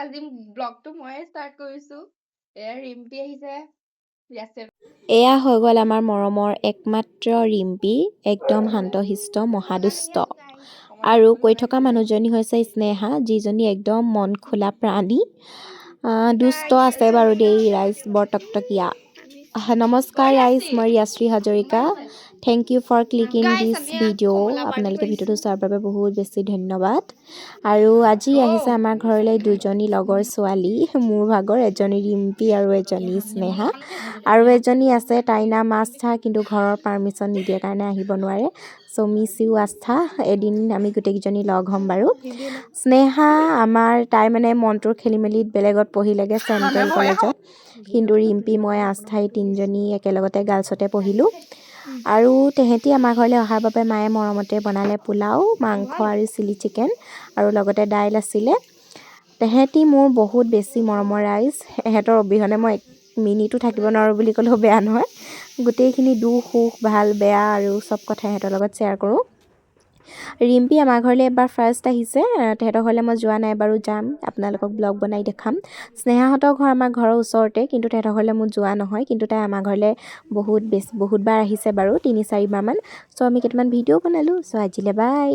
আজি ব্লগটো ময়ে ষ্টাৰ্ট কৰিছো। এয়া ৰিম্পি আহিছে। এয়া হৈ গ'ল আমাৰ মৰমৰ একমাত্ৰ ৰিম্পি, একদম শান্তশিষ্ট মহাদুষ্ট। আৰু কৈ থকা মানুহজনী হৈছে স্নেহা, যিজনী একদম মন খোলা প্ৰাণী। দুষ্ট আছে বাৰু দেই ৰাইজ, বৰ টকটকীয়া। নমস্কাৰ ৰাইজ, মই Riyashree Hazarika. Thank you for clicking this video'. আপোনালোকে ভিডিঅ'টো চোৱাৰ বাবে বহুত বেছি ধন্যবাদ। আৰু আজি আহিছে আমাৰ ঘৰলৈ দুজনী লগৰ ছোৱালী, মোৰ ভাগৰ, এজনী ৰিম্পি আৰু এজনী স্নেহা। আৰু এজনী আছে, তাইৰ নাম আস্থা, কিন্তু ঘৰৰ পাৰ্মিশ্যন নিদিয়ে কাৰণে আহিব নোৱাৰে। চ' মিছ ইউ আস্থা, এদিন আমি গোটেইকেইজনী লগ হ'ম বাৰু। স্নেহা তাই মানে মনটোৰ খেলি মেলিত বেলেগত পঢ়িলেগৈ চেণ্ট্ৰেল কলেজত, কিন্তু ৰিম্পি মই আস্থাই তিনিজনী একেলগতে গাৰ্লছতে পঢ়িলোঁ। আৰু তেহেঁতি আমাৰ ঘৰলৈ অহাৰ বাবে মায়ে মৰমতে বনালে পোলাও, মাংস আৰু চিলি চিকেন, আৰু লগতে দাইল আছিলে। তেহেঁতি মোৰ বহুত বেছি মৰমৰ ৰাইজ, এহেঁতৰ অবিহনে মই মিনিটো থাকিব নোৱাৰোঁ বুলি ক'লেও বেয়া নহয়। গোটেইখিনি দুখ সুখ ভাল বেয়া আৰু চব কথা সিহঁতৰ লগত শ্বেয়াৰ কৰোঁ। ৰিম্পি আমাৰ ঘৰলৈ এবাৰ ফাৰ্ষ্ট আহিছে, তেহেঁতৰ ঘৰলৈ মই যোৱা নাই বাৰু, যাম, আপোনালোকক ব্লগ বনাই দেখাম। স্নেহাহঁতৰ ঘৰ আমাৰ ঘৰৰ ওচৰতে, কিন্তু তেহেঁতৰ ঘৰলৈ মোৰ যোৱা নহয়, কিন্তু তাই আমাৰ ঘৰলৈ বহুতবাৰ আহিছে বাৰু, 3-4 বাৰমান। চ' আমি কেইটামান ভিডিঅ' বনালোঁ। চ' আজিলৈ বাই।